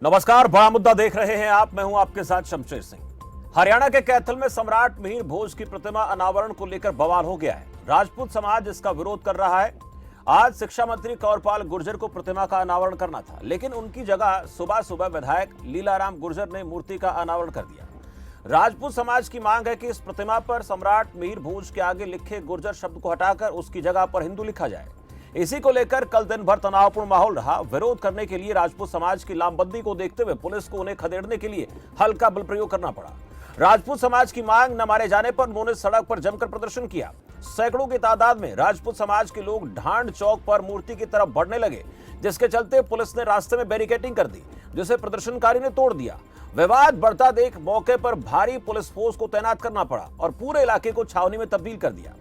नमस्कार, बड़ा मुद्दा देख रहे हैं आप। मैं हूं आपके साथ शमशेर सिंह। हरियाणा के कैथल में सम्राट मिहिर भोज की प्रतिमा अनावरण को लेकर बवाल हो गया है। राजपूत समाज इसका विरोध कर रहा है। आज शिक्षा मंत्री कंवरपाल गुर्जर को प्रतिमा का अनावरण करना था, लेकिन उनकी जगह सुबह सुबह विधायक लीलाराम गुर्जर ने मूर्ति का अनावरण कर दिया। राजपूत समाज की मांग है कि इस प्रतिमा पर सम्राट मिहिर भोज के आगे लिखे गुर्जर शब्द को हटाकर उसकी जगह पर हिंदू लिखा जाए। इसी को लेकर कल दिन भर तनावपूर्ण माहौल रहा। विरोध करने के लिए राजपूत समाज की लामबंदी को देखते हुए पुलिस को उन्हें खदेड़ने के लिए हल्का बल प्रयोग करना पड़ा। राजपूत समाज की मांग न माने जाने पर उन्होंने सड़क पर जमकर प्रदर्शन किया। सैकड़ों की तादाद में राजपूत समाज के लोग ढांड चौक पर मूर्ति की तरफ बढ़ने लगे, जिसके चलते पुलिस ने रास्ते में बैरिकेडिंग कर दी, जिसे प्रदर्शनकारी ने तोड़ दिया। विवाद बढ़ता देख मौके पर भारी पुलिस फोर्स को तैनात करना पड़ा और पूरे इलाके को छावनी में तब्दील कर दिया।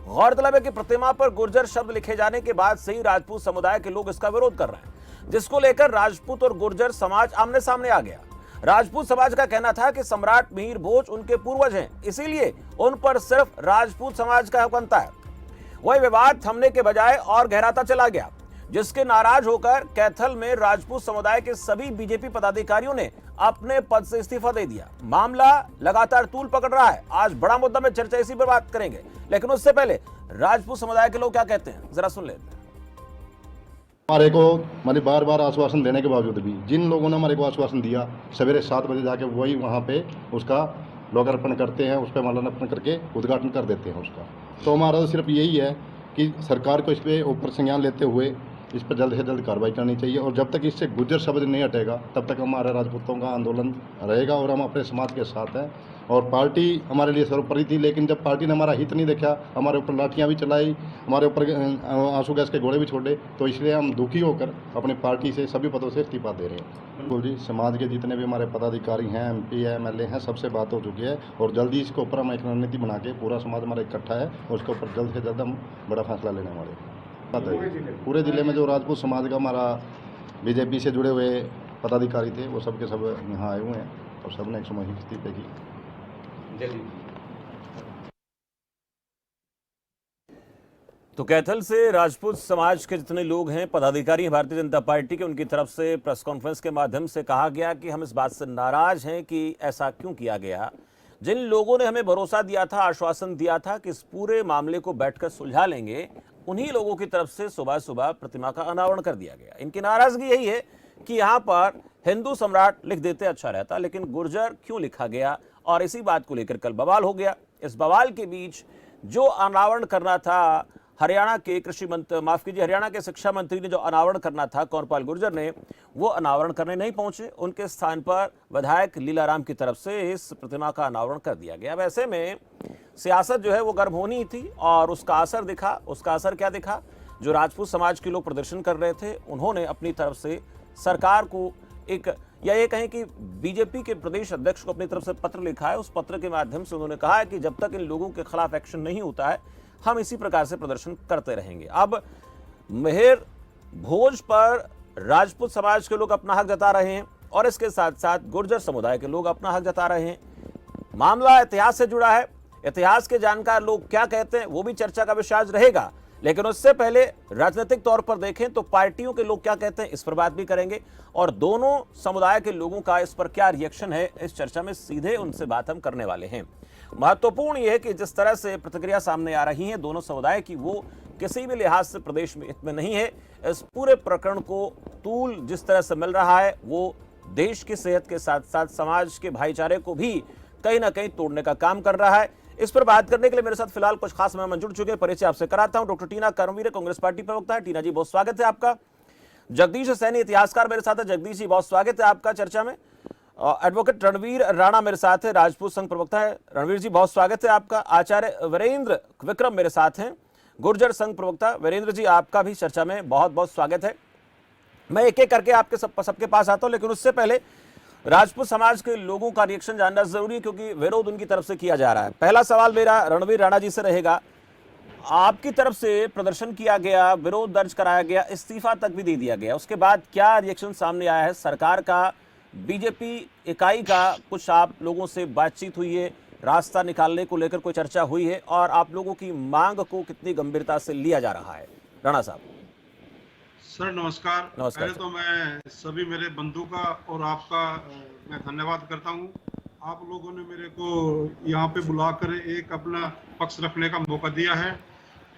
गौरतलब है कि प्रतिमा पर गुर्जर शब्द लिखे जाने के बाद से ही राजपूत समुदाय के लोग इसका विरोध कर रहे हैं, जिसको लेकर राजपूत और गुर्जर समाज आमने सामने आ गया। राजपूत समाज का कहना था कि सम्राट मिहिर भोज उनके पूर्वज हैं, इसीलिए उन पर सिर्फ राजपूत समाज का हक बनता है। वही विवाद थमने के बजाय और गहराता चला गया, जिसके नाराज होकर कैथल में राजपूत समुदाय के सभी बीजेपी पदाधिकारियों ने अपने पद से इस्तीफा दे दिया। मामला लगातार तूल पकड़ रहा है। आज बड़ा मुद्दा में चर्चा इसी पर बात करेंगे, लेकिन उससे पहले राजपूत समुदाय के लोग क्या कहते हैं जरा सुन लेते हैं। हमारे को मतलब बार बार आश्वासन देने के बावजूद भी जिन लोगों ने हमारे को आश्वासन दिया, सवेरे 7 बजे जाके वही वहाँ पे उसका लोकार्पण करते हैं, उस पर माल्यार्पण करके उद्घाटन कर देते हैं उसका। तो हमारा तो सिर्फ यही है कि सरकार को इस पर ऊपर संज्ञान लेते हुए इस पर जल्द से जल्द कार्रवाई करनी चाहिए, और जब तक इससे गुर्जर शब्द नहीं हटेगा तब तक हमारे राजपूतों का आंदोलन रहेगा और हम अपने समाज के साथ हैं। और पार्टी हमारे लिए सर्वोपरि थी, लेकिन जब पार्टी ने हमारा हित नहीं देखा, हमारे ऊपर लाठियां भी चलाई, हमारे ऊपर आंसू गैस के गोले भी छोड़े, तो इसलिए हम दुखी होकर अपनी पार्टी से सभी पदों से इस्तीफा दे रहे हैं। बिल्कुल जी, समाज के जितने भी हमारे पदाधिकारी हैं, MP है, MLA हैं, सबसे बात हो चुकी है और जल्दी इसके ऊपर हम एक रणनीति बना के पूरा समाज हमारा इकट्ठा है और उसके ऊपर जल्द से जल्द हम बड़ा फैसला लेने वाले। पूरे जिले में जो राजपूत समाज का हमारा बीजेपी से जुड़े हुए पदाधिकारी थे वो सब के सब यहाँ आए हुए हैं और सब ने एक सामूहिक इस्तीफे की। तो कैथल से राजपूत समाज के जितने लोग हैं, पदाधिकारी हैं भारतीय जनता पार्टी के, उनकी तरफ से प्रेस कॉन्फ्रेंस के माध्यम से कहा गया कि हम इस बात से नाराज हैं कि ऐसा क्यों किया गया। जिन लोगों ने हमें भरोसा दिया था, आश्वासन दिया था कि इस पूरे मामले को बैठकर सुलझा लेंगे, उन्हीं लोगों की तरफ से सुबह सुबह प्रतिमा का अनावरण कर दिया गया। इनकी नाराजगी यही है कि यहाँ पर हिंदू सम्राट लिख देते अच्छा रहता, लेकिन गुर्जर क्यों लिखा गया, और इसी बात को लेकर कल बवाल हो गया। इस बवाल के बीच जो अनावरण करना था हरियाणा के हरियाणा के शिक्षा मंत्री ने जो अनावरण करना था कंवरपाल गुर्जर ने, वो अनावरण करने नहीं पहुंचे। उनके स्थान पर विधायक लीलाराम की तरफ से इस प्रतिमा का अनावरण कर दिया गया। वैसे में सियासत जो है वो गर्म होनी थी और उसका असर दिखा। उसका असर क्या दिखा? जो राजपूत समाज के लोग प्रदर्शन कर रहे थे, उन्होंने अपनी तरफ से सरकार को एक, या ये कहें कि बीजेपी के प्रदेश अध्यक्ष को अपनी तरफ से पत्र लिखा है। उस पत्र के माध्यम से उन्होंने कहा है कि जब तक इन लोगों के खिलाफ एक्शन नहीं होता है, हम इसी प्रकार से प्रदर्शन करते रहेंगे। अब मिहिर भोज पर राजपूत समाज के लोग अपना हक जता रहे हैं और इसके साथ साथ गुर्जर समुदाय के लोग अपना हक जता रहे हैं। मामला इतिहास से जुड़ा है। इतिहास के जानकार लोग क्या कहते हैं वो भी चर्चा का विषय आज रहेगा, लेकिन उससे पहले राजनीतिक तौर पर देखें तो पार्टियों के लोग क्या कहते हैं, इस पर बात भी करेंगे और दोनों समुदाय के लोगों का इस पर क्या रिएक्शन है, इस चर्चा में सीधे उनसे बात हम करने वाले हैं। महत्वपूर्ण यह है कि जिस तरह से प्रतिक्रिया सामने आ रही है दोनों समुदाय की, वो किसी भी लिहाज से प्रदेश में हित में नहीं है। इस पूरे प्रकरण को तूल जिस तरह से मिल रहा है वो देश की सेहत के साथ साथ समाज के भाईचारे को भी कहीं ना कहीं तोड़ने का काम कर रहा है। इस पर बात करने के लिए मेरे साथ फिलहाल कुछ खास मेहमान जुड़ चुके हैं। परिचय आपसे कराता हूं। डॉक्टर टीना कर्मवीर, कांग्रेस पार्टी प्रवक्ता है। टीना जी, बहुत स्वागत है आपका। जगदीश सैनी, इतिहासकार, मेरे साथ है। जगदीश जी, बहुत स्वागत है आपका चर्चा में। एडवोकेट रणवीर राणा मेरे साथ है, राजपूत संघ प्रवक्ता है। रणवीर जी, बहुत स्वागत है आपका। आचार्य वीरेंद्र विक्रम मेरे साथ हैं, गुर्जर संघ प्रवक्ता। वीरेंद्र जी, आपका भी चर्चा में बहुत बहुत स्वागत है। मैं एक एक करके आपके सबके पास आता हूं, लेकिन उससे पहले राजपूत समाज के लोगों का रिएक्शन जानना जरूरी है, क्योंकि विरोध उनकी तरफ से किया जा रहा है। पहला सवाल मेरा रणवीर राणा जी से रहेगा। आपकी तरफ से प्रदर्शन किया गया, विरोध दर्ज कराया गया, इस्तीफा तक भी दे दिया गया, उसके बाद क्या रिएक्शन सामने आया है? सरकार का, बीजेपी इकाई का कुछ आप लोगों से बातचीत हुई है, रास्ता निकालने को लेकर कोई चर्चा हुई है, और आप लोगों की मांग को कितनी गंभीरता से लिया जा रहा है? राणा साहब। सर नमस्कार। नमस्कार पहले सर। तो मैं सभी मेरे बंधु का और आपका मैं धन्यवाद करता हूँ। आप लोगों ने मेरे को यहाँ पे बुलाकर एक अपना पक्ष रखने का मौका दिया है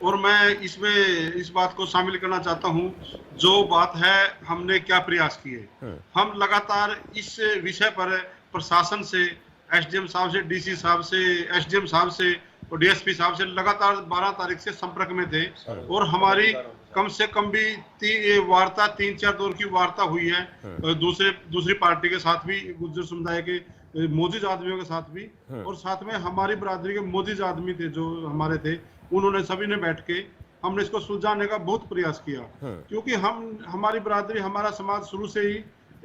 और मैं इसमें इस बात को शामिल करना चाहता हूँ। जो बात है हमने क्या प्रयास किए, हम लगातार इस विषय पर प्रशासन से, एसडीएम साहब से, डीसी साहब से, एसडीएम साहब से और डीएसपी साहब से लगातार 12 तारीख से संपर्क में थे और हमारी कम से कम भी वार्ता 3-4 दौर की वार्ता हुई है दूसरी पार्टी के साथ भी, गुर्जर समुदाय के मोजिज आदमियों के साथ भी, और साथ में हमारी बरादरी के मोजिज आदमी थे जो हमारे थे, उन्होंने सभी ने बैठ के हमने इसको सुलझाने का बहुत प्रयास किया। क्योंकि हमारी बरादरी, हमारा समाज शुरू से ही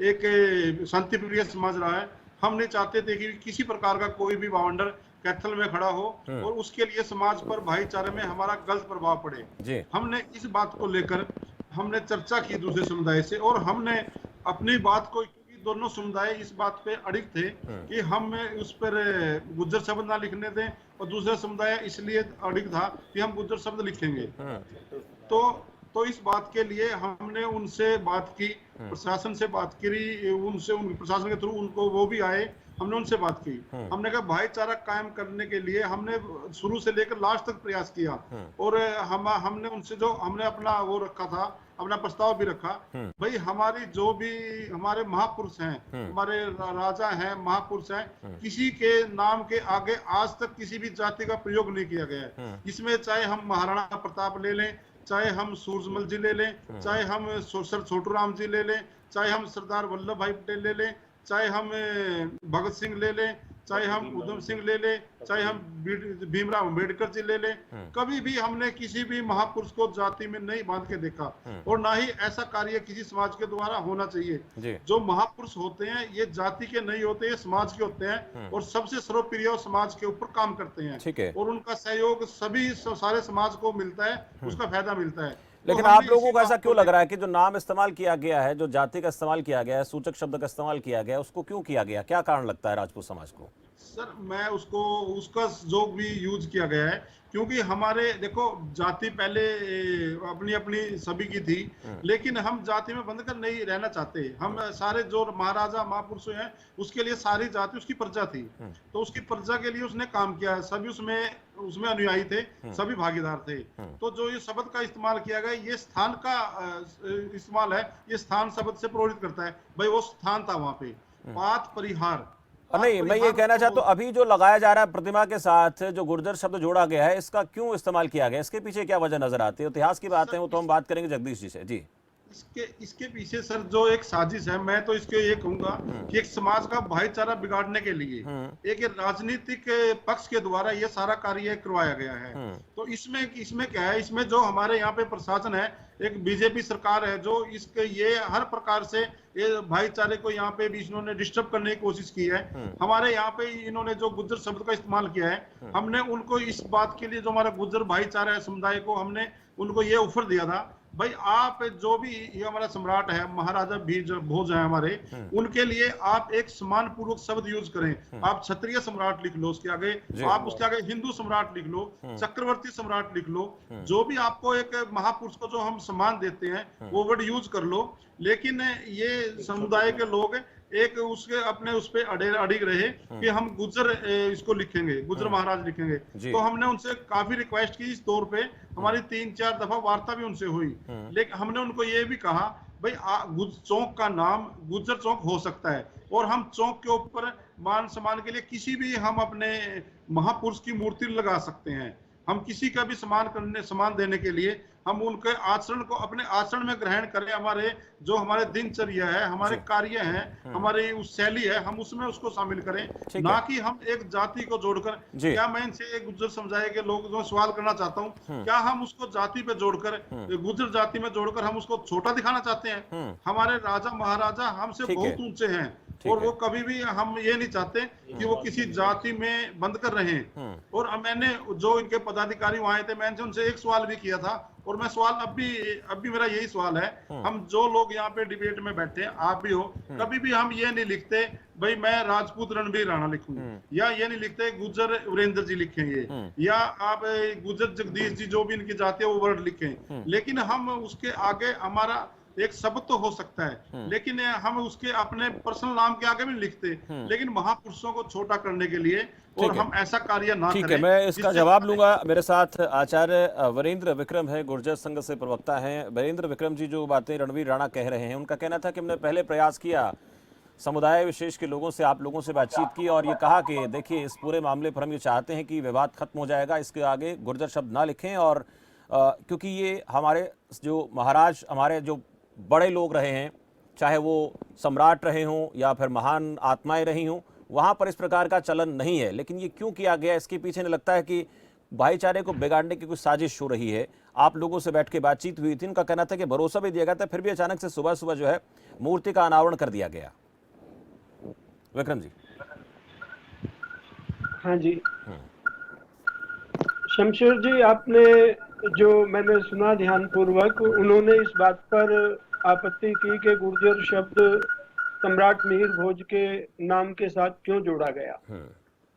एक शांति प्रिय समाज रहा है। हम नहीं चाहते थे कि किसी प्रकार का कोई भी बावंडर कैथल में खड़ा हो और उसके लिए समाज पर, भाईचारे में हमारा गलत प्रभाव पड़े। हमने इस बात को लेकर हमने चर्चा की दूसरे समुदाय से और हमने अपनी बात को, क्योंकि दोनों समुदाय इस बात पे अड़िग थे कि हम उस पर गुज्जर शब्द ना लिखने दें और दूसरा समुदाय इसलिए अड़िग था कि हम गुज्जर शब्द लिखेंगे। तो इस बात के लिए हमने उनसे बात की, प्रशासन से बात करी, उनसे प्रशासन के थ्रू उनको वो भी आए, हमने उनसे बात की। हमने कहा भाईचारा कायम करने के लिए हमने शुरू से लेकर लास्ट तक प्रयास किया और हमने उनसे जो हमने अपना वो रखा था, अपना प्रस्ताव भी रखा, भाई हमारी जो भी हमारे महापुरुष हैं, हमारे राजा हैं, महापुरुष हैं, किसी के नाम के आगे आज तक किसी भी जाति का प्रयोग नहीं किया गया है। इसमें चाहे हम महाराणा प्रताप ले लें, चाहे हम सूरजमल जी ले लें, चाहे हम सर छोटू राम जी ले लें, चाहे हम सरदार वल्लभ भाई पटेल ले लें, चाहे हम भगत सिंह ले लें, चाहे हम उधम सिंह ले लें, चाहे हम भीमराव अम्बेडकर जी ले लें, कभी भी हमने किसी भी महापुरुष को जाति में नहीं बांध के देखा और ना ही ऐसा कार्य किसी समाज के द्वारा होना चाहिए। जो महापुरुष होते हैं ये जाति के नहीं होते, ये समाज के होते हैं और सबसे सर्वप्रिय और समाज के ऊपर काम करते हैं और उनका सहयोग सभी सारे समाज को मिलता है, उसका फायदा मिलता है। लेकिन आप लोगों को ऐसा क्यों लग रहा है कि जो नाम इस्तेमाल किया गया है, जो जाति का इस्तेमाल किया गया है, सूचक शब्द का इस्तेमाल किया गया है, उसको क्यों किया गया? क्या कारण लगता है राजपूत समाज को? सर मैं उसका जो भी यूज किया गया है, क्योंकि हमारे देखो जाति पहले अपनी अपनी सभी की थी, लेकिन हम जाति में बंधकर नहीं रहना चाहते। हम सारे जो महाराजा महापुरुष हैं उसके लिए सारी जाति उसकी प्रजा थी, तो उसकी प्रजा के लिए उसने काम किया है, सभी उसमें अनुयायी थे, सभी भागीदार थे। तो जो ये शब्द का इस्तेमाल किया गया, ये स्थान का इस्तेमाल है, ये स्थान शब्द से प्रेरित करता है। भाई वो स्थान था वहां पे, पात परिहार। नहीं, मैं ये कहना चाहता हूँ अभी जो लगाया जा रहा है प्रतिमा के साथ जो गुर्जर शब्द जोड़ा गया है, इसका क्यों इस्तेमाल किया गया? इसके पीछे क्या वजह नजर आती है? इतिहास की बात है वो तो हम बात करेंगे जगदीश जी से। जी, इसके पीछे सर जो एक साजिश है, मैं तो इसके ये कहूंगा कि एक समाज का भाईचारा बिगाड़ने के लिए एक राजनीतिक पक्ष के द्वारा ये सारा कार्य करवाया गया है। तो इसमें क्या है, इसमें जो हमारे यहाँ पे प्रशासन है, एक बीजेपी सरकार है, जो इसके ये हर प्रकार से ये भाईचारे को यहाँ पे भी इन्होंने डिस्टर्ब करने की कोशिश की है। हमारे यहाँ पे इन्होंने जो गुज्जर शब्द का इस्तेमाल किया है, हमने उनको इस बात के लिए, जो हमारा गुज्जर भाईचारा है समुदाय को, हमने उनको ये ऑफर दिया था, भाई आप जो भी ये हमारा सम्राट है, महाराजा भोज है हमारे, उनके लिए आप एक सम्मान पूर्वक शब्द यूज करें। आप क्षत्रिय सम्राट लिख लो, उसके आगे आप उसके आगे हिंदू सम्राट लिख लो, चक्रवर्ती सम्राट लिख लो, जो भी आपको एक महापुरुष को जो हम सम्मान देते हैं वो वर्ड यूज कर लो। लेकिन ये समुदाय के लोग एक उसके अपने उस पे अड़िग रहे कि हम गुज्जर इसको लिखेंगे, गुज्जर महाराज लिखेंगे। तो हमने उनसे काफी रिक्वेस्ट की, इस तौर पे हमारी 3-4 दफा वार्ता भी उनसे हुई, लेकिन हमने उनको ये भी कहा भाई चौक का नाम गुज्जर चौक हो सकता है और हम चौक के ऊपर मान सम्मान के लिए किसी भी हम अपने महापुरुष की मूर्ति लगा सकते हैं। हम किसी का भी सम्मान देने के लिए हम उनके आचरण को अपने आचरण में ग्रहण करें। हमारे दिनचर्या है, हमारे कार्य हैं, हमारी उस शैली है, हम उसमें उसको शामिल करें, ना कि हम एक जाति को जोड़कर। क्या मैं इनसे एक गुज्जर समुदाय के लोग जो सवाल करना चाहता हूँ, क्या हम उसको जाति पे जोड़कर, गुज्जर जाति में जोड़कर हम उसको छोटा दिखाना चाहते हैं? हमारे राजा महाराजा हमसे बहुत ऊंचे हैं और वो कभी भी हम ये नहीं चाहते कि वो किसी जाति में बंद कर रहे हैं। और मैंने जो इनके पदाधिकारी वहां आए थे, मैंने उनसे एक सवाल भी किया था और मैं सवाल अब भी मेरा यही सवाल है, हम जो लोग यहाँ पे डिबेट में बैठे हैं, आप भी हो, कभी भी हम ये नहीं लिखते भाई मैं राजपूत रणबीर राणा लिखूं, या ये नहीं लिखते गुज्जर वीरेंद्र जी लिखेंगे, या आप गुज्जर जगदीश जी जो भी इनकी जाति है वो वर्ड लिखें। लेकिन हम उसके आगे हमारा एक शब्द तो हो सकता है, लेकिन हम उसके अपने पर्सनल नाम के आगे भी लिखते, लेकिन महापुरुषों को छोटा करने के लिए और हम ऐसा कार्य ना ठीक करें। है, मैं इसका जिससे जवाब लूंगा। मेरे साथ आचार्य वीरेंद्र विक्रम है, गुर्जर संघ से प्रवक्ता हैं। वीरेंद्र विक्रम जी, जो बातें रणवीर राणा कह रहे हैं, उनका कहना था कि हमने पहले प्रयास किया, समुदाय विशेष के लोगों से, आप लोगों से बातचीत की और ये कहा कि देखिए इस पूरे मामले पर हम ये चाहते हैं कि विवाद खत्म हो जाएगा, इसके आगे गुर्जर शब्द ना लिखें। और क्योंकि ये हमारे जो महाराज, हमारे जो बड़े लोग रहे हैं, चाहे वो सम्राट रहे हों या फिर महान आत्माएं रही हों, वहाँ पर इस प्रकार का चलन नहीं है। लेकिन ये क्यों किया गया, इसके पीछे नहीं लगता है कि भाईचारे को बिगाड़ने की कुछ साजिश हो रही है। आप लोगों से बैठ के बातचीत हुई थी, उनका कहना था कि भरोसा भी दिया गया था, फिर भी अचानक से सुबह सुबह जो है मूर्ति का अनावरण कर दिया गया। विक्रम जी। हाँ जी, शमशेर जी, आपने जो मैंने सुना ध्यानपूर्वक, उन्होंने इस बात पर आपत्ति की कि गुर्जर शब्द सम्राट मिहिर भोज के नाम के साथ क्यों जोड़ा गया।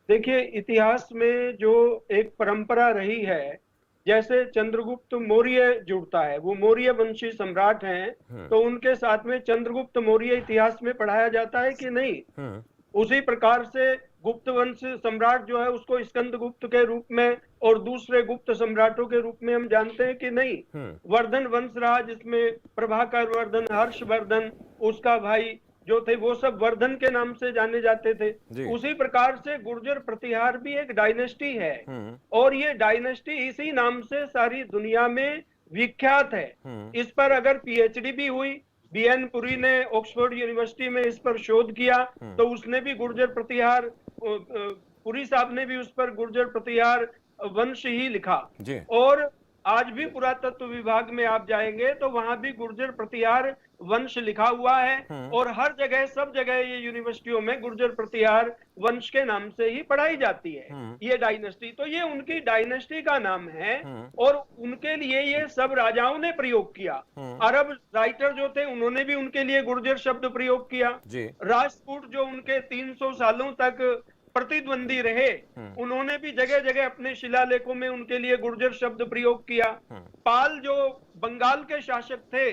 देखिए, इतिहास में जो एक परंपरा रही है, जैसे चंद्रगुप्त मौर्य जुड़ता है, वो मौर्य वंशी सम्राट हैं, तो उनके साथ में चंद्रगुप्त मौर्य इतिहास में पढ़ाया जाता है कि नहीं। उसी प्रकार से गुप्त वंश सम्राट जो है उसको स्कंदगुप्त के रूप में और दूसरे गुप्त सम्राटों के रूप में हम जानते हैं कि नहीं। वर्धन वंश रहा, जिसमें प्रभाकर वर्धन, हर्षवर्धन, उसका भाई जो थे, वो सब वर्धन के नाम से जाने जाते थे। उसी प्रकार से गुर्जर प्रतिहार भी एक डायनेस्टी है और ये डायनेस्टी इसी नाम से सारी दुनिया में विख्यात है। इस पर अगर पीएचडी भी हुई, बीएन पुरी ने ऑक्सफोर्ड यूनिवर्सिटी में इस पर शोध किया, तो उसने भी गुर्जर प्रतिहार, पुरी साहब ने भी उस पर गुर्जर प्रतिहार वंश ही लिखा। और आज भी पुरातत्व विभाग में आप जाएंगे तो वहां भी गुर्जर प्रतिहार वंश लिखा हुआ है और हर जगह, सब जगह ये यूनिवर्सिटियों में गुर्जर प्रतिहार वंश के नाम से ही पढ़ाई जाती है ये डायनेस्टी। तो ये उनकी डायनेस्टी का नाम है और उनके लिए ये सब राजाओं ने प्रयोग किया। अरब राइटर जो थे उन्होंने भी उनके लिए गुर्जर शब्द प्रयोग किया। राजपूत जो उनके 300 सालों तक प्रतिद्वंदी रहे, उन्होंने भी जगह जगह अपने शिलालेखों में उनके लिए गुर्जर शब्द प्रयोग किया। पाल जो बंगाल के शासक थे,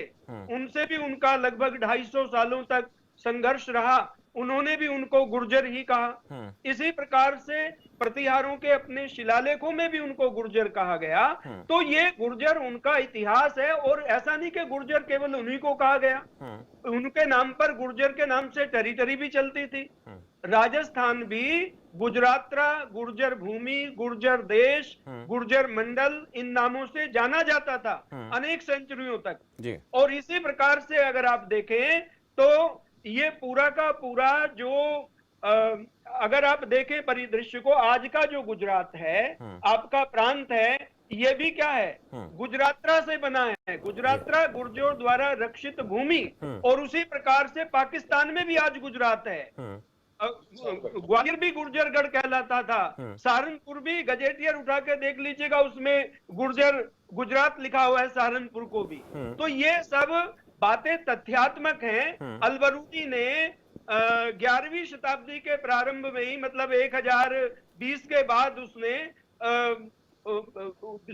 उनसे भी उनका लगभग 250 सालों तक संघर्ष रहा, उन्होंने भी उनको गुर्जर ही कहा। इसी प्रकार से प्रतिहारों के अपने शिलालेखों में भी उनको गुर्जर कहा गया। तो ये गुर्जर उनका इतिहास है और ऐसा नहीं कि गुर्जर केवल उन्हीं को कहा गया, उनके नाम पर गुर्जर के नाम से टेरिटरी भी चलती थी। राजस्थान भी गुजरातरा, गुर्जर भूमि, गुर्जर देश, गुर्जर मंडल, इन नामों से जाना जाता था अनेक सेंचुरियों तक। और इसी प्रकार से अगर आप देखें तो ये पूरा का पूरा जो अगर आप देखें परिदृश्य को, आज का जो गुजरात है, आपका प्रांत है, ये भी क्या है, गुजरातरा से बना है। गुजरातरा गुर्जरों द्वारा रक्षित भूमि। और उसी प्रकार से पाकिस्तान में भी आज गुजरात है। ग्वालियर भी गुर्जरगढ़ कहलाता था। सहारनपुर भी, गजेटियर उठा के देख लीजिएगा, उसमें गुर्जर गुजरात लिखा हुआ है, सहारनपुर को भी। तो ये सब बातें तथ्यात्मक हैं। अलबरूनी ने 11वीं शताब्दी के प्रारंभ में ही, मतलब 1020 के बाद, उसने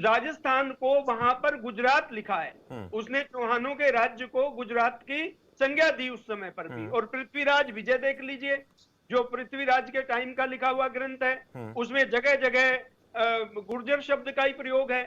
राजस्थान को वहां पर गुजरात लिखा है। उसने चौहानों के राज्य को गुजरात की संज्ञा दी उस समय पर भी। और पृथ्वीराज विजय देख लीजिए, जो पृथ्वीराज के टाइम का लिखा हुआ ग्रंथ है, उसमें जगह जगह गुर्जर शब्द का ही प्रयोग है।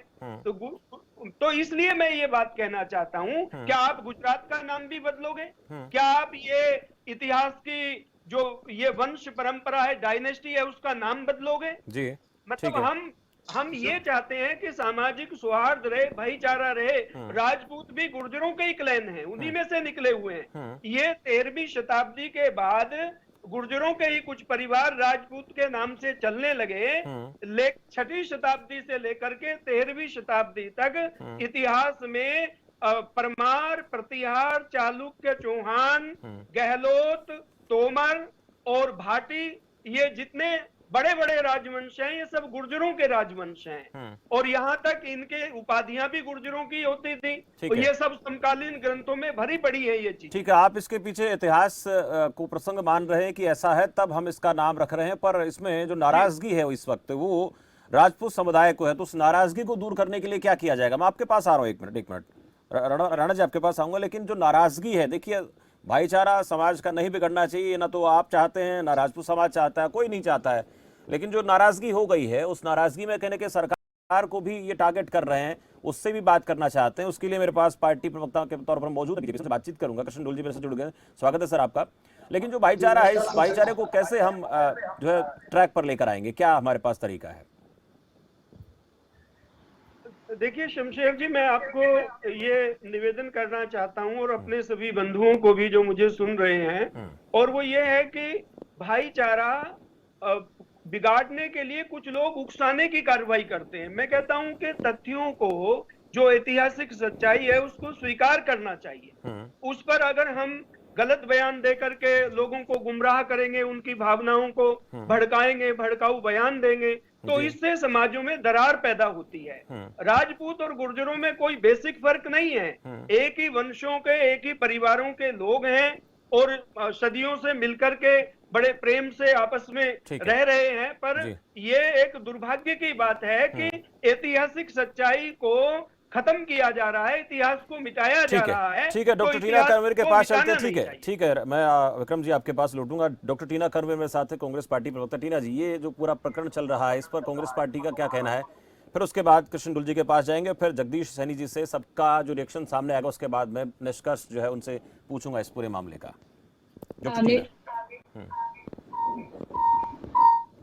तो इसलिए मैं ये बात कहना चाहता हूं, क्या आप गुजरात का नाम भी बदलोगे? क्या आप ये इतिहास की जो ये वंश परंपरा है, डायनेस्टी है, उसका नाम बदलोगे? जी, मतलब हम ये चाहते हैं कि सामाजिक सौहार्द रहे, भाईचारा रहे। राजपूत भी गुर्जरों के ही क्लैन हैं, उन्हीं में से निकले हुए हैं। ये 13वीं शताब्दी के बाद गुर्जरों के ही कुछ परिवार राजपूत के नाम से चलने लगे। 6वीं शताब्दी से लेकर के 13वीं शताब्दी तक इतिहास में परमार, प्रतिहार, चालुक्य, चौहान, गहलोत, तोमर और भाटी, ये जितने बड़े बड़े राजवंश हैं, ये सब गुर्जरों के राजवंश हैं। और यहाँ तक इनके उपाधियां भी गुर्जरों की होती थी। तो ये सब समकालीन ग्रंथों में भरी पड़ी है ये चीज। ठीक है, आप इसके पीछे इतिहास को प्रसंग मान रहे हैं कि ऐसा है, तब हम इसका नाम रख रहे हैं। पर इसमें जो नाराजगी है इस वक्त, वो राजपूत समुदाय को है। तो उस नाराजगी को दूर करने के लिए क्या किया जाएगा? मैं आपके पास आ रहा हूँ, एक मिनट। राणा जी आपके पास आऊंगा, लेकिन जो नाराजगी है, देखिए भाईचारा समाज का नहीं बिगड़ना चाहिए, ना तो आप चाहते हैं ना राजपूत समाज चाहता है, कोई नहीं चाहता है, लेकिन जो नाराजगी हो गई है उस नाराजगी में कहने के सरकार को भी ये टारगेट कर रहे हैं, उससे भी बात करना चाहते हैं। उसके लिए मेरे पास पार्टी प्रवक्ता के तौर पर मौजूद है, बीजेपी से बातचीत करूंगा। कृष्ण डोल जी मेरे से जुड़ गए, स्वागत है सर आपका। लेकिन जो भाईचारा है, इस भाईचारे को कैसे हम जो है ट्रैक पर लेकर आएंगे, क्या हमारे पास तरीका है? देखिए शमशेर जी, मैं आपको ये निवेदन करना चाहता हूं और अपने सभी बंधुओं को भी जो मुझे सुन रहे हैं, और वो ये है कि भाईचारा बिगाड़ने के लिए कुछ लोग उकसाने की कार्रवाई करते हैं। मैं कहता हूं कि तथ्यों को, जो ऐतिहासिक सच्चाई है, उसको स्वीकार करना चाहिए। उस पर अगर हम गलत बयान देकर के लोगों को गुमराह करेंगे, उनकी भावनाओं को भड़काएंगे, भड़काऊ बयान देंगे, तो इससे समाजों में दरार पैदा होती है। राजपूत और गुर्जरों में कोई बेसिक फर्क नहीं है, एक ही वंशों के, एक ही परिवारों के लोग हैं और सदियों से मिलकर के बड़े प्रेम से आपस में रह रहे हैं। पर ये एक दुर्भाग्य की बात है कि ऐतिहासिक सच्चाई को खत्म किया जा रहा है, इतिहास को मिटाया जा रहा है। ठीक है, डॉक्टर टीना कर्मवीर के पास चलते हैं। ठीक है, मैं विक्रम जी आपके पास लौटूंगा। डॉक्टर टीना कर्मवीर मेरे साथ है, कांग्रेस पार्टी प्रवक्ता। टीना जी, ये जो पूरा प्रकरण चल रहा है, इस पर कांग्रेस पार्टी का क्या कहना है? फिर उसके बाद कृष्ण डुल जी के पास जाएंगे, फिर जगदीश सैनी जी से सबका जो रिएक्शन सामने आएगा, उसके बाद मैं निष्कर्ष जो है उनसे पूछूंगा इस पूरे मामले का।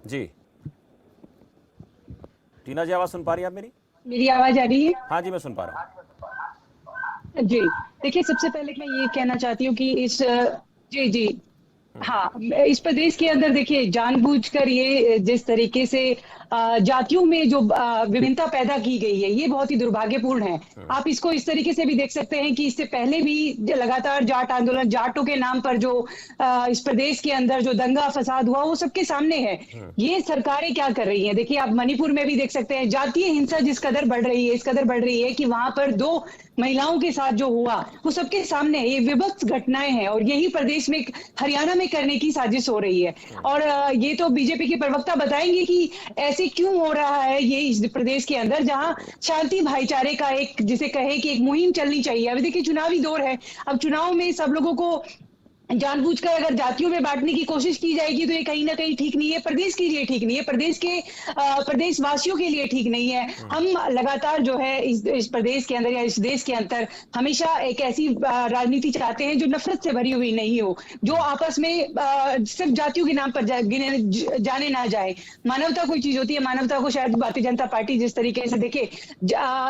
जी टीना जी, आवाज सुन पा रही है आप मेरी आवाज आ रही है? हाँ जी, मैं सुन पा रहा हूँ जी। देखिए, सबसे पहले मैं ये कहना चाहती हूँ कि इस जी हाँ, इस प्रदेश के अंदर देखिए जानबूझकर ये जिस तरीके से जातियों में जो विभिन्नता पैदा की गई है, ये बहुत ही दुर्भाग्यपूर्ण है। आप इसको इस तरीके से भी देख सकते हैं कि इससे पहले भी लगातार जाट आंदोलन, जाटों के नाम पर जो इस प्रदेश के अंदर जो दंगा फसाद हुआ, वो सबके सामने है। ये सरकारें क्या कर रही हैं? देखिए, आप मणिपुर में भी देख सकते हैं, जातीय हिंसा जिस कदर बढ़ रही है, इस कदर बढ़ रही है कि वहां पर 2 महिलाओं के साथ जो हुआ वो सबके सामने है। ये विभत्स घटनाएं हैं और यही प्रदेश में, हरियाणा में करने की साजिश हो रही है। और ये तो बीजेपी के प्रवक्ता बताएंगे कि ऐसे क्यों हो रहा है ये इस प्रदेश के अंदर, जहां शांति भाईचारे का एक, जिसे कहे कि एक मुहिम चलनी चाहिए। अभी देखिए चुनावी दौर है, अब चुनाव में सब लोगों को जानबूझकर अगर जातियों में बांटने की कोशिश की जाएगी तो ये कहीं ना कहीं ठीक नहीं है, प्रदेश के लिए ठीक नहीं है, प्रदेश के प्रदेशवासियों के लिए ठीक नहीं है। हम लगातार जो है इस प्रदेश के अंदर या इस देश के अंदर हमेशा एक ऐसी राजनीति चाहते हैं जो नफरत से भरी हुई नहीं हो, जो आपस में सिर्फ जातियों के नाम पर जाने ना जाए। मानवता कोई चीज होती है, मानवता को शायद भारतीय जनता पार्टी जिस तरीके से, देखिए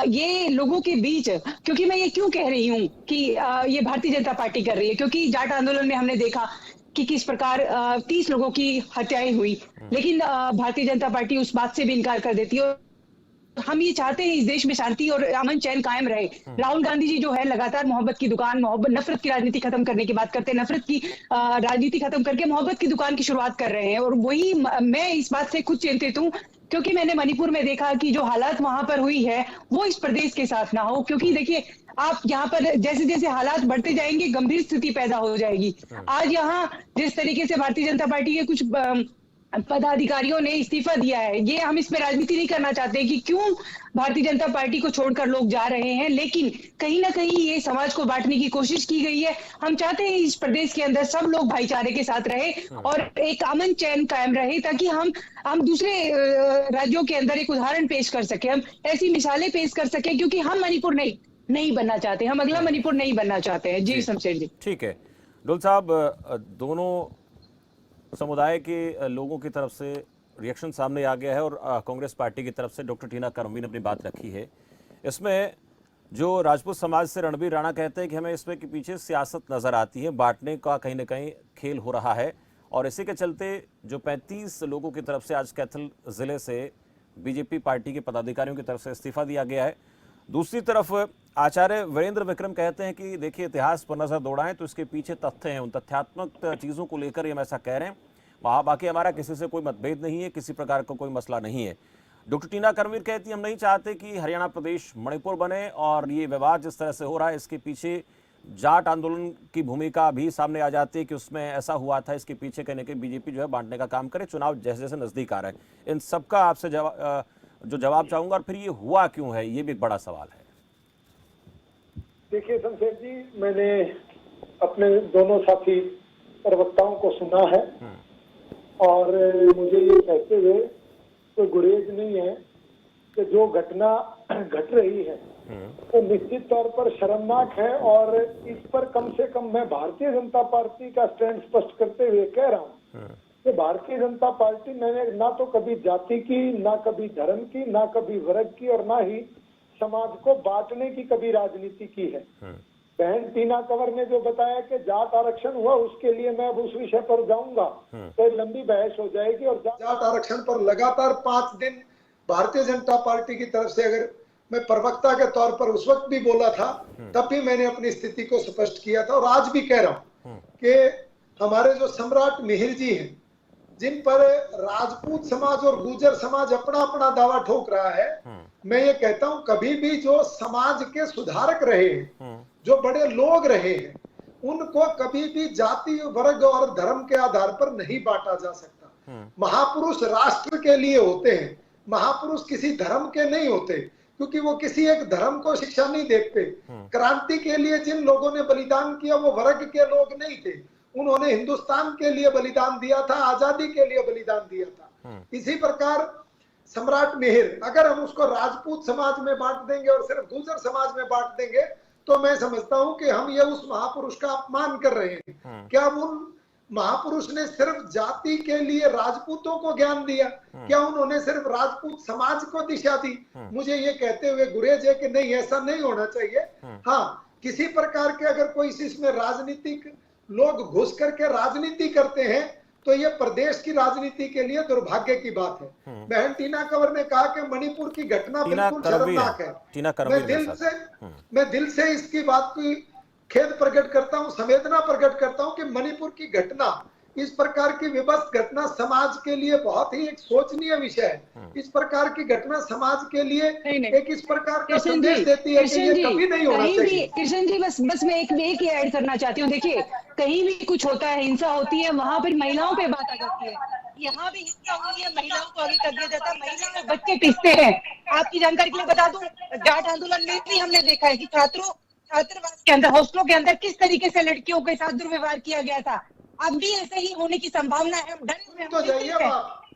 ये लोगों के बीच, क्योंकि मैं ये क्यों कह रही हूँ कि ये भारतीय जनता पार्टी कर रही है, क्योंकि जाट आंदोलन में हमने देखा कि किस प्रकार 30 लोगों की हत्याएं हुई, लेकिन भारतीय जनता पार्टी उस बात से भी इनकार कर देती है। हम ये चाहते हैं इस देश में शांति और अमन चैन कायम रहे। राहुल गांधी जी जो है लगातार मोहब्बत की दुकान, मोहब्बत, नफरत की राजनीति खत्म करने की बात करते हैं, नफरत की राजनीति खत्म करके मोहब्बत की दुकान की शुरुआत कर रहे हैं। और वही मैं इस बात से खुद चिंतित हूँ, क्योंकि मैंने मणिपुर में देखा कि जो हालात वहां पर हुई है वो इस प्रदेश के साथ ना हो। क्योंकि देखिए, आप यहाँ पर जैसे जैसे हालात बढ़ते जाएंगे, गंभीर स्थिति पैदा हो जाएगी। आज यहाँ जिस तरीके से भारतीय जनता पार्टी के कुछ पदाधिकारियों ने इस्तीफा दिया है, ये हम इसमें राजनीति नहीं करना चाहते कि क्यों भारतीय जनता पार्टी को छोड़कर लोग जा रहे हैं, लेकिन कहीं ना कहीं ये समाज को बांटने की कोशिश की गई है। हम चाहते हैं इस प्रदेश के अंदर सब लोग भाईचारे के साथ रहे और एक अमन चैन कायम रहे, ताकि हम दूसरे राज्यों के अंदर एक उदाहरण पेश कर सके, हम ऐसी मिसालें पेश कर सके, क्योंकि हम मणिपुर नहीं बनना चाहते, हम अगला मणिपुर नहीं बनना चाहते हैं। जी शमशेर जी। ठीक है डोल साहब, दोनों समुदाय के लोगों की तरफ से रिएक्शन सामने आ गया है और कांग्रेस पार्टी की तरफ से डॉक्टर टीना कर्मवीर ने अपनी बात रखी है। इसमें जो राजपूत समाज से रणबीर राणा कहते हैं कि हमें इसमें के पीछे सियासत नजर आती है, बांटने का कहीं ना कहीं खेल हो रहा है, और इसी के चलते जो 35 लोगों की तरफ से आज कैथल जिले से बीजेपी पार्टी के पदाधिकारियों की तरफ से इस्तीफा दिया गया है। दूसरी तरफ आचार्य वीरेंद्र विक्रम कहते हैं कि देखिए, इतिहास पर नजर दौड़ाएं तो इसके पीछे तथ्य हैं, उन तथ्यात्मक चीज़ों को लेकर हम ऐसा कह रहे हैं। वहाँ बाकी हमारा किसी से कोई मतभेद नहीं है, किसी प्रकार का कोई मसला नहीं है। डॉक्टर टीना कर्मवीर कहती है हम नहीं चाहते कि हरियाणा प्रदेश मणिपुर बने, और ये विवाद जिस तरह से हो रहा है इसके पीछे जाट आंदोलन की भूमिका भी सामने आ जाती है कि उसमें ऐसा हुआ था, इसके पीछे कहने के बीजेपी जो है बांटने का काम करे, चुनाव जैसे जैसे नजदीक आ रहा है। इन सबका आपसे जवाब चाहूंगा, और फिर ये हुआ क्यों है, ये भी एक बड़ा सवाल है। देखिए शमशेर जी, मैंने अपने दोनों साथी प्रवक्ताओं को सुना है और मुझे ये कहते हुए कोई गुरेज नहीं है कि जो घटना घट रही है वो निश्चित तौर पर शर्मनाक है। और इस पर कम से कम मैं भारतीय जनता पार्टी का स्टैंड स्पष्ट करते हुए कह रहा हूँ कि भारतीय जनता पार्टी ने ना तो कभी जाति की, ना कभी धर्म की, ना कभी वर्ग की और ना ही समाज को बांटने की कभी राजनीति की है। बहन टीना कंवर ने जो बताया कि जाट आरक्षण हुआ, उसके लिए मैं अब उस विषय पर जाऊंगा तो लंबी बहस हो जाएगी। और जाट आरक्षण पर लगातार 5 दिन भारतीय जनता पार्टी की तरफ से, अगर मैं प्रवक्ता के तौर पर उस वक्त भी बोला था, तब भी मैंने अपनी स्थिति को स्पष्ट किया था और आज भी कह रहा हूं कि हमारे जो सम्राट मिहिर जी हैं, जिन पर राजपूत समाज और गुर्जर समाज अपना अपना दावा ठोक रहा है, मैं ये कहता हूं कभी भी जो समाज के सुधारक रहे हैं, जो बड़े लोग रहे हैं, उनको कभी भी जाति, वर्ग और धर्म के आधार पर नहीं बांटा जा सकता। महापुरुष राष्ट्र के लिए होते हैं, महापुरुष किसी धर्म के नहीं होते, क्योंकि वो किसी एक धर्म को शिक्षा नहीं देखते। क्रांति के लिए जिन लोगों ने बलिदान किया वो वर्ग के लोग नहीं थे, उन्होंने हिंदुस्तान के लिए बलिदान दिया था, आजादी के लिए बलिदान दिया था। इसी प्रकार सम्राट मिहिर, अगर हम उसको राजपूत समाज में बांट देंगे और सिर्फ गुर्जर समाज में बांट देंगे तो मैं समझता हूं कि हम ये उस महापुरुष का अपमान कर रहे हैं। क्या उन महापुरुष ने सिर्फ जाति के लिए राजपूतों को ज्ञान दिया? क्या उन्होंने सिर्फ राजपूत समाज को दिशा दी? मुझे ये कहते हुए गुरेज है कि नहीं, ऐसा नहीं होना चाहिए। हाँ, किसी प्रकार के अगर कोई इसमें राजनीतिक लोग घुस करके राजनीति करते हैं तो ये प्रदेश की राजनीति के लिए दुर्भाग्य की बात है। बहन टीना कंवर ने कहा कि मणिपुर की घटना बिल्कुल शर्मनाक है। मैं दिल से इसकी बात की खेद प्रकट करता हूं, संवेदना प्रकट करता हूं कि मणिपुर की घटना, इस प्रकार की विभत्स घटना समाज के लिए बहुत ही एक सोचनीय विषय है। इस प्रकार की घटना समाज के लिए एक इस प्रकार का संदेश देती है कि ये कभी नहीं होना चाहिए। कृष्ण जी, बस मैं एक ही ऐड करना चाहती हूँ। देखिए, कहीं भी कुछ होता है, हिंसा होती है, वहां पर महिलाओं पे बात आ जाती है। यहाँ भी हिंसा हुई है, महिलाओं को आगे कर दिया जाता है, महिलाओं में बच्चे पिसते हैं। आपकी जानकारी के लिए बता दूं, जाट आंदोलन में भी हमने देखा है कि छात्रावास के अंदर, हॉस्टलों के अंदर किस तरीके से लड़कियों के साथ दुर्व्यवहार किया गया था। अब भी ऐसे ही होने की संभावना है। हम डर में तो जाइए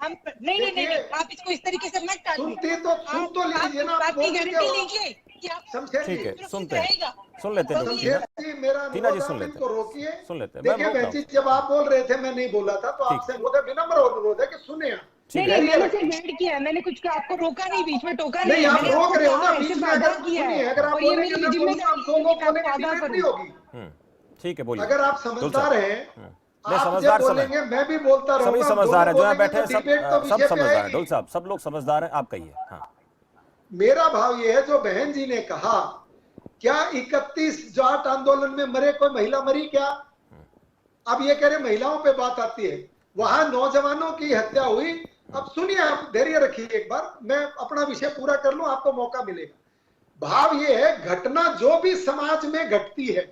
हम नहीं, आप इसको इस तरीके से मत टालिए। सुन तो लीजिए ना, बात की गारंटी लीजिए कि आप ठीक है, सुनते हैं, सुन लेते हैं। टीना जी सुन लेते हैं, सुन लेते हैं। देखिए बहन जी, जब आप बोल रहे थे मैं नहीं बोला था, तो आपसे मुझे विनम्र अनुरोध है कि सुने। नहीं, मैंने सिर्फ ऐड किया है, मैंने कुछ आपको रोका नहीं, बीच में टोका नहीं। आप रोक रहे हो ना, बीच में अगर सुनिए, अगर आप बोलेंगे मैं बोलूंगा, आप दो लोग बोलेंगे डिबेट नहीं होगी। ठीक है, बोलिए। अगर आप समझदार हैं, मैं समझदार बोलेंगे, मैं भी बोलता रहूंगा। सभी समझदार हैं, जो यहाँ बैठे हैं सब समझदार हैं। डोल साहब, सब लोग समझदार हैं, आप कहिए। हाँ, मेरा भाव ये है, जो बहन जी ने कहा, क्या 31 जाट आंदोलन में मरे कोई महिला मरी क्या? अब ये कह रहे महिलाओं पे बात आती है, वहां नौजवानों की हत्या हुई। अब सुनिए, आप धैर्य रखिए, एक बार मैं अपना विषय पूरा कर लूं, आपको मौका मिलेगा। भाव ये है, घटना जो भी समाज में घटती है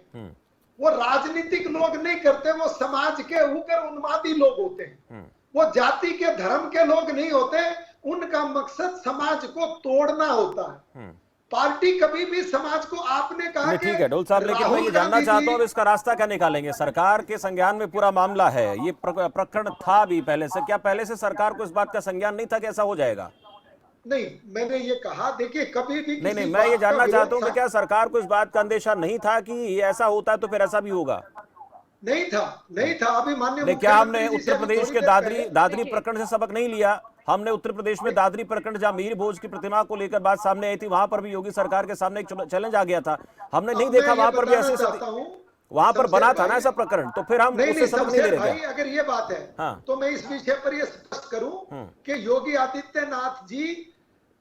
वो राजनीतिक लोग नहीं करते, वो समाज के ऊपर उन्मादी लोग होते हैं। वो जाति के, धर्म के लोग नहीं होते। उनका मकसद समाज को तोड़ना होता है। पार्टी कभी भी समाज को, आपने कहा ठीक है डोल साहब, लेकिन मैं ये जानना चाहता हूँ इसका रास्ता क्या निकालेंगे? सरकार के संज्ञान में पूरा मामला है, ये प्रकरण था भी पहले से, क्या पहले से सरकार को इस बात का संज्ञान नहीं था कि ऐसा हो जाएगा? नहीं, मैंने ये कहा, देखिए कभी भी नहीं, मैं ये जानना चाहता हूँ कि क्या सरकार को इस बात का अंदेशा नहीं था कि ये ऐसा होता है तो फिर ऐसा भी होगा? नहीं था। अभी माननीय, क्या हमने उत्तर प्रदेश के दादरी प्रकरण से सबक नहीं लिया? हमने उत्तर प्रदेश में दादरी प्रकरण, जहां मिहिर भोज की प्रतिमा को लेकर बात सामने आई थी, वहां पर भी योगी सरकार के सामने एक चैलेंज आ गया था। हमने नहीं देखा वहां पर भी ऐसी स्थिति, वहां पर बना था ना ऐसा प्रकरण, तो फिर हम उससे सबक नहीं ले रहे थे। अगर ये बात है, हाँ, तो मैं इस विषय पर ये स्पष्ट करूं कि योगी आदित्यनाथ जी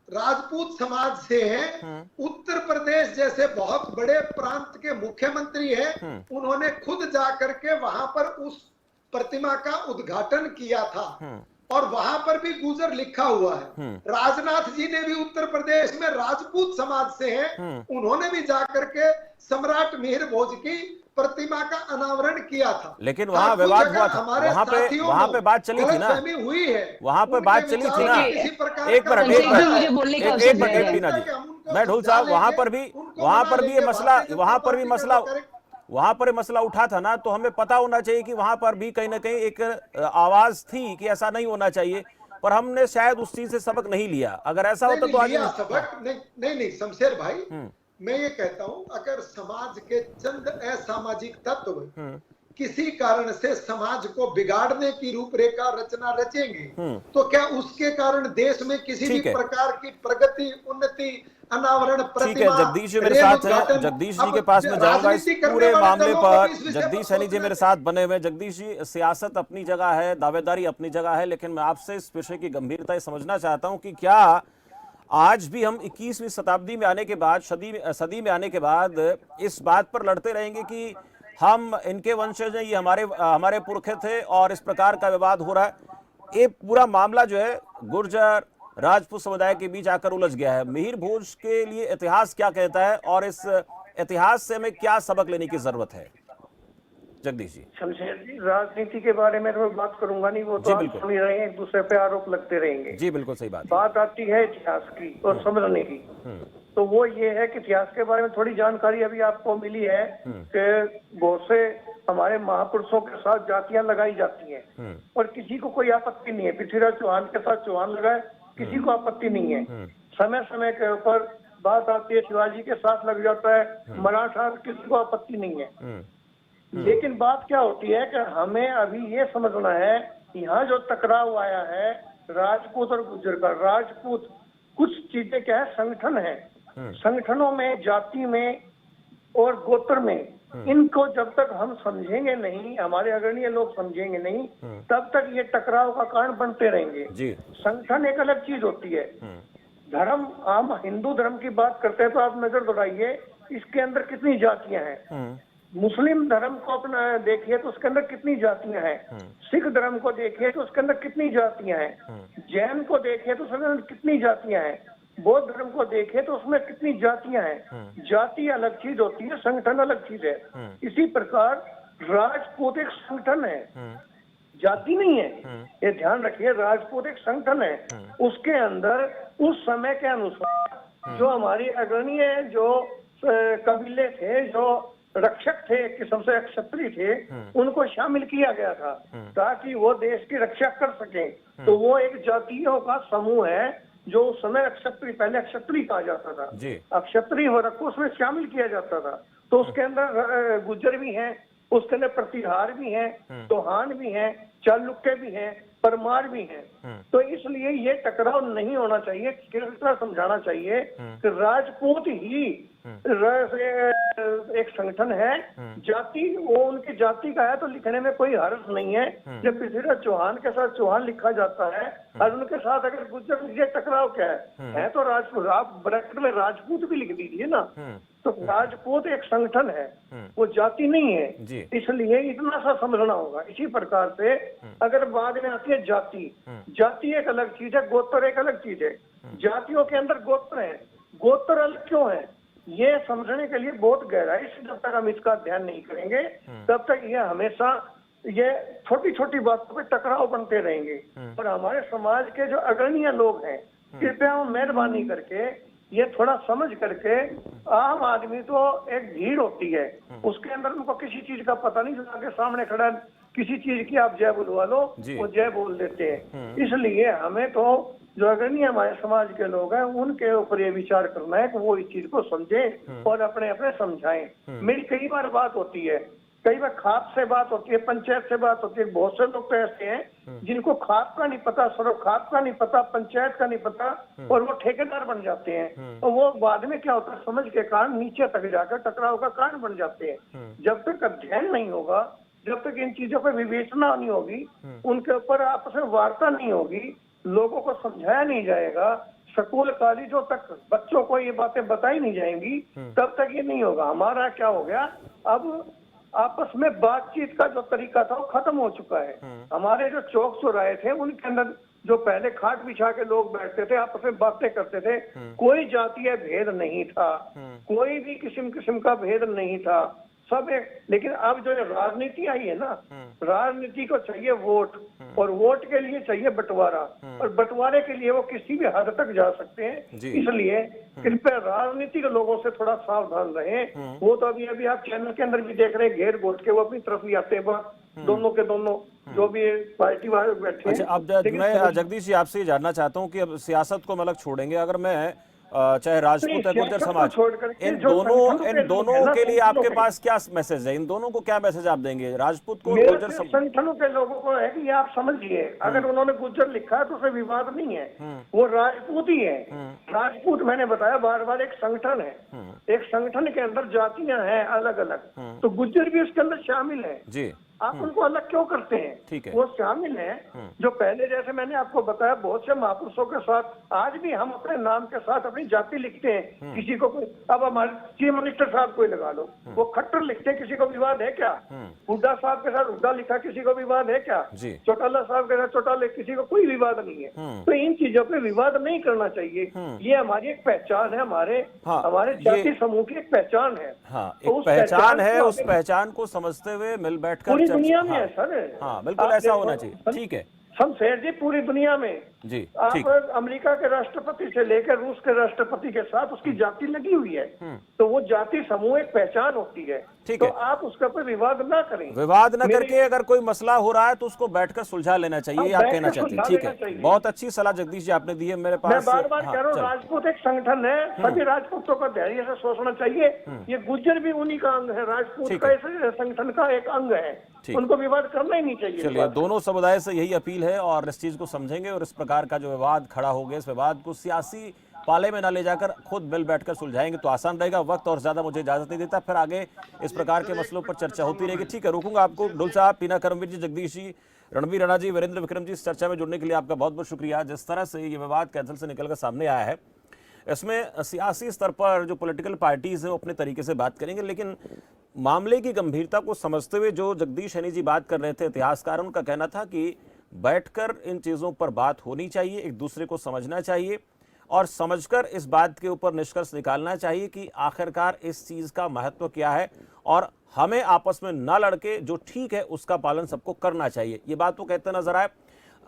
राजपूत समाज से हैं। उत्तर प्रदेश जैसे बहुत बड़े प्रांत के मुख्यमंत्री हैं, उन्होंने खुद जाकर के वहां पर उस प्रतिमा का उद्घाटन किया था और वहां पर भी गुजर लिखा हुआ है। राजनाथ जी ने भी उत्तर प्रदेश में राजपूत समाज से हैं, उन्होंने भी जाकर के सम्राट मिहिर भोज की प्रतिमा का अनावरण किया था। लेकिन वहाँ विवाद हुआ था, वहाँ पे बात चली थी ना, हुई है, वहाँ पे बात चली थी ना। एक मिनट टीना जी, मैं ढोल साहब, वहाँ पर भी उनको वहां मना पर भी ये लेंगे। मसला भारतीय जनता वहां पर भी पार्टी के मसला लोग करें- वहां पर ये मसला उठा था ना, तो हमें पता होना चाहिए कि वहां पर भी कहीं ना कहीं एक आवाज थी कि ऐसा नहीं होना चाहिए, पर हमने शायद उस चीज से सबक नहीं लिया। अगर ऐसा नहीं होता नहीं तो आगे लिया सबक, नहीं शमशेर भाई, हम्म। मैं ये कहता हूं अगर समाज के चंद असामाजिक तत्व हम्म। किसी कारण से समाज को बिगाड़ने की रूपरेखा रचना रचेंगे, तो क्या उसके कारण देश में किसी भी ठीक है। प्रकार की प्रगति, उन्नति, अनावरण, ठीक है, प्रतिमा, जगदीश जी मेरे रेल साथ हैं। उद्घाटन, जगदीश जी अब के पास में जाऊंगा इस राजनीति करने पूरे वाले मामले दलों को पर। भी इस विषय जगदीश पर सैनी जी मेरे साथ बने हुए हैं। जगदीश जी, सियासत अपनी जगह है, दावेदारी अपनी जगह है, लेकिन मैं आपसे इस विषय की गंभीरता समझना चाहता हूं कि क्या आज भी हम 21वीं शताब्दी में आने के बाद, सदी में आने के बाद इस बात पर लड़ते रहेंगे कि हम इनके वंशज हैं, ये हमारे पुरखे थे और इस प्रकार का विवाद हो रहा है। ये पूरा मामला जो है गुर्जर राजपूत समुदाय के बीच आकर उलझ गया है। मिहिर भोज के लिए इतिहास क्या कहता है और इस इतिहास से हमें क्या सबक लेने की जरूरत है? जगदीश जी। शमशेर जी, राजनीति के बारे में तो मैं बात करूंगा नहीं, वो तो जी, आप बिल्कुल। सुन ही रहे हैं, एक दूसरे पे आरोप लगते रहेंगे। जी बिल्कुल सही बात है। बात आती है इतिहास की और समझने की, तो वो ये है कि इतिहास के बारे में थोड़ी जानकारी अभी आपको मिली है कि बहुत से हमारे महापुरुषों के साथ जातियां लगाई जाती हैं और किसी को कोई आपत्ति नहीं है। पृथ्वीराज चौहान के साथ चौहान लगाए, किसी को आपत्ति नहीं है। समय समय के ऊपर बात आती है, शिवाजी के साथ लग जाता है, मराठा, किसी को आपत्ति नहीं है। लेकिन बात क्या होती है कि हमें अभी ये समझना है, यहाँ जो टकराव आया है राजपूत और गुर्जर का, राजपूत कुछ चीजें क्या है, संगठन है, संगठनों में, जाति में और गोत्र में, इनको जब तक हम समझेंगे नहीं, हमारे अग्रणीय लोग समझेंगे नहीं, तब तक ये टकराव का कारण बनते रहेंगे। जी। संगठन एक अलग चीज होती है। धर्म, हम हिंदू धर्म की बात करते हैं तो आप नजर दौड़ाइए इसके अंदर कितनी जातियां हैं। मुस्लिम धर्म को अपना देखिए तो उसके अंदर कितनी जातियां हैं। सिख धर्म को देखिए तो उसके अंदर कितनी जातियां हैं। जैन को देखिए तो उसके अंदर कितनी जातियां हैं। बौद्ध धर्म को देखिए तो उसमें कितनी जातियां हैं। जाति अलग चीज होती है, संगठन अलग चीज है। इसी प्रकार राजपूत एक संगठन है, जाति नहीं है। ये ध्यान रखिए, राजपूत एक संगठन है। उसके अंदर उस समय के अनुसार जो हमारी अग्रणीय जो कबीले थे, जो रक्षक थे, एक किस्म से क्षत्रिय थे, उनको शामिल किया गया था ताकि वो देश की रक्षा कर सके। तो वो एक जातियों का समूह है जो उस समय क्षत्रिय, पहले क्षत्रिय कहा जाता था, अब क्षत्रिय हो रखो उसमें शामिल किया जाता था। तो उसके अंदर गुर्जर भी हैं, उसके अंदर प्रतिहार भी हैं, चौहान भी हैं, चालुक्य भी हैं, परमार भी हैं। तो इसलिए ये टकराव नहीं होना चाहिए। कृष्णा समझाना चाहिए कि राजपूत ही एक संगठन है, जाति वो उनकी जाति का है तो लिखने में कोई हर्ज नहीं है। जब पृथ्वीराज चौहान के साथ चौहान लिखा जाता है और उनके साथ अगर गुर्जर, ये टकराव क्या है तो राजपूत, आप ब्रैकेट में राजपूत भी लिख दीजिए ना। तो राजपूत एक संगठन है, वो जाति नहीं है। इसलिए इतना सा समझना होगा। इसी प्रकार से अगर बाद में आती है जाति, जाति एक अलग चीज है, गोत्र एक अलग चीज है। जातियों के अंदर गोत्र है, गोत्र अलग क्यों है, ये समझने के लिए बहुत गहराई से जब तक हम इसका ध्यान नहीं करेंगे तब तक ये हमेशा ये छोटी छोटी बातों पे टकराव बनते रहेंगे। और हमारे समाज के जो अग्रणीय लोग हैं, कृपया वो मेहरबानी करके ये थोड़ा समझ करके, आम आदमी तो एक भीड़ होती है, उसके अंदर उनको किसी चीज का पता नहीं, जो आगे सामने खड़ा किसी चीज की आप जय बुलवा लो वो जय बोल देते हैं। इसलिए हमें तो जो अग्रणीय हमारे समाज के लोग हैं उनके ऊपर ये विचार करना है कि वो इस चीज को समझें और अपने अपने समझाएं। मेरी कई बार बात होती है, कई बार खाप से बात होती है, पंचायत से बात होती है। बहुत से लोग तो ऐसे हैं जिनको खाप का नहीं पता, सरो खाप का नहीं पता, पंचायत का नहीं पता, और वो ठेकेदार बन जाते हैं। और वो बाद में क्या होता है, समझ के कारण नीचे तक जाकर टकराव का कारण बन जाते हैं। जब तक अध्ययन नहीं होगा, जब तक इन चीजों पर विवेचना नहीं होगी, उनके ऊपर आपस में वार्ता नहीं होगी, लोगों को समझाया नहीं जाएगा, स्कूल कॉलेजों तक बच्चों को ये बातें बताई नहीं जाएंगी, तब तक ये नहीं होगा। हमारा क्या हो गया, अब आपस में बातचीत का जो तरीका था वो खत्म हो चुका है। हमारे जो चौक चौराहे थे उनके अंदर जो पहले खाट बिछा के लोग बैठते थे, आपस में बातें करते थे, कोई जातीय भेद नहीं था, कोई भी किस्म का भेद नहीं था, सब एक। लेकिन अब जो राजनीति आई है ना, राजनीति को चाहिए वोट, और वोट के लिए चाहिए बंटवारा, और बंटवारे के लिए वो किसी भी हद तक जा सकते हैं। जी। इसलिए कृपया राजनीतिक लोगों से थोड़ा सावधान रहें। वो तो अभी आप चैनल के अंदर भी देख रहे हैं, घेर घोट के वो अपनी तरफ ही आते हैं, बात दोनों के दोनों जो भी पार्टी वाले बैठे हैं। अच्छा, अब मैं जगदीश जी आपसे ये जानना चाहता हूँ कि अब सियासत को हम अलग छोड़ेंगे, अगर मैं चाहे राजपूत है, गुर्जर समाज, इन दोनों के लिए आपके पास क्या मैसेज है? इन दोनों को क्या मैसेज आप देंगे, राजपूत को, गुर्जर संगठनों के लोगों को है कि ये आप समझिए, अगर उन्होंने गुर्जर लिखा है तो उसे विवाद नहीं है, वो राजपूत ही है। राजपूत मैंने बताया बार बार एक संगठन है, एक संगठन के अंदर जातियां हैं अलग अलग, तो गुर्जर भी उसके अंदर शामिल है जी। आप उनको अलग क्यों करते हैं? ठीक है। वो शामिल है जो पहले, जैसे मैंने आपको बताया, बहुत से महापुरुषों के साथ आज भी हम अपने नाम के साथ अपनी जाति लिखते हैं। किसी को कोई, अब हमारे चीफ मिनिस्टर साहब को ही लगा लो, वो खट्टर लिखते हैं, किसी को विवाद है क्या? हुड्डा साहब के साथ हुड्डा लिखा, किसी को विवाद है क्या? चौटाला साहब के साथ चौटाला, किसी को कोई विवाद नहीं है। तो इन चीजों पे विवाद नहीं करना चाहिए। ये हमारी एक पहचान है, हमारे जाति समूह की एक पहचान है। एक पहचान है, उस पहचान को समझते हुए मिल बैठकर दुनिया में है सर। हाँ, बिल्कुल ऐसा होना चाहिए। ठीक है शमशेर जी, पूरी दुनिया में जी, आप अमेरिका के राष्ट्रपति से लेकर रूस के राष्ट्रपति के साथ उसकी जाति लगी हुई है, तो वो जाति समूह एक पहचान होती है। तो आप उसके ऊपर विवाद ना करें, विवाद न करके अगर कोई मसला हो रहा है तो उसको बैठकर सुलझा लेना चाहिए, आप कहना चाहते हैं। ठीक है, बहुत अच्छी सलाह जगदीश जी आपने दी है मेरे पास। मैं बार बार कह रहा हूँ, राजपूत एक संगठन है, सभी राजपूतों को धैर्य से सोचना चाहिए। ये गुर्जर भी उन्हीं का अंग है, राजपूत का संगठन का एक अंग है, उनको विवाद करना ही नहीं चाहिए। चलिए, दोनों समुदाय से यही अपील है और इस चीज को समझेंगे और इस प्रकार का जो विवाद खड़ा हो गया, इस विवाद को सियासी पाले में ना ले जाकर खुद मिल बैठकर सुलझाएंगे तो आसान रहेगा। वक्त और ज्यादा मुझे इजाजत नहीं देता, फिर आगे इस प्रकार के मसलों पर चर्चा होती रहेगी। ठीक है, रोकूंगा आपको। ढुल साहब, पीना करमवीर जी, जगदीश जी, रणवीर राणा जी, वीरेंद्र विक्रम जी, इस चर्चा में जुड़ने के लिए आपका बहुत बहुत शुक्रिया। जिस तरह से ये विवाद कैथल से निकलकर सामने आया है, इसमें सियासी स्तर पर जो पॉलिटिकल पार्टीज है वो अपने तरीके से बात करेंगे, लेकिन मामले की गंभीरता को समझते हुए जो जगदीश हनी जी बात कर रहे थे, इतिहासकार, उनका कहना था कि बैठकर इन चीज़ों पर बात होनी चाहिए, एक दूसरे को समझना चाहिए और समझकर इस बात के ऊपर निष्कर्ष निकालना चाहिए कि आखिरकार इस चीज़ का महत्व क्या है और हमें आपस में ना लड़के जो ठीक है उसका पालन सबको करना चाहिए। ये बात वो कहते नजर आए।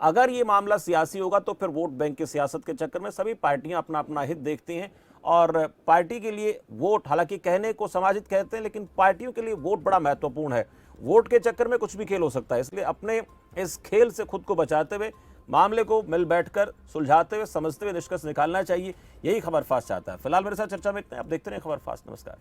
अगर ये मामला सियासी होगा तो फिर वोट बैंक की सियासत के चक्कर में सभी पार्टियां अपना अपना हित देखती हैं और पार्टी के लिए वोट, हालांकि कहने को समाजित कहते हैं, लेकिन पार्टियों के लिए वोट बड़ा महत्वपूर्ण है। वोट के चक्कर में कुछ भी खेल हो सकता है, इसलिए अपने इस खेल से खुद को बचाते हुए मामले को मिल बैठकर सुलझाते हुए समझते हुए निष्कर्ष निकालना चाहिए। यही खबर फास्ट चाहता है। फिलहाल मेरे साथ चर्चा में इतना, आप देखते रहे खबर फास्ट। नमस्कार।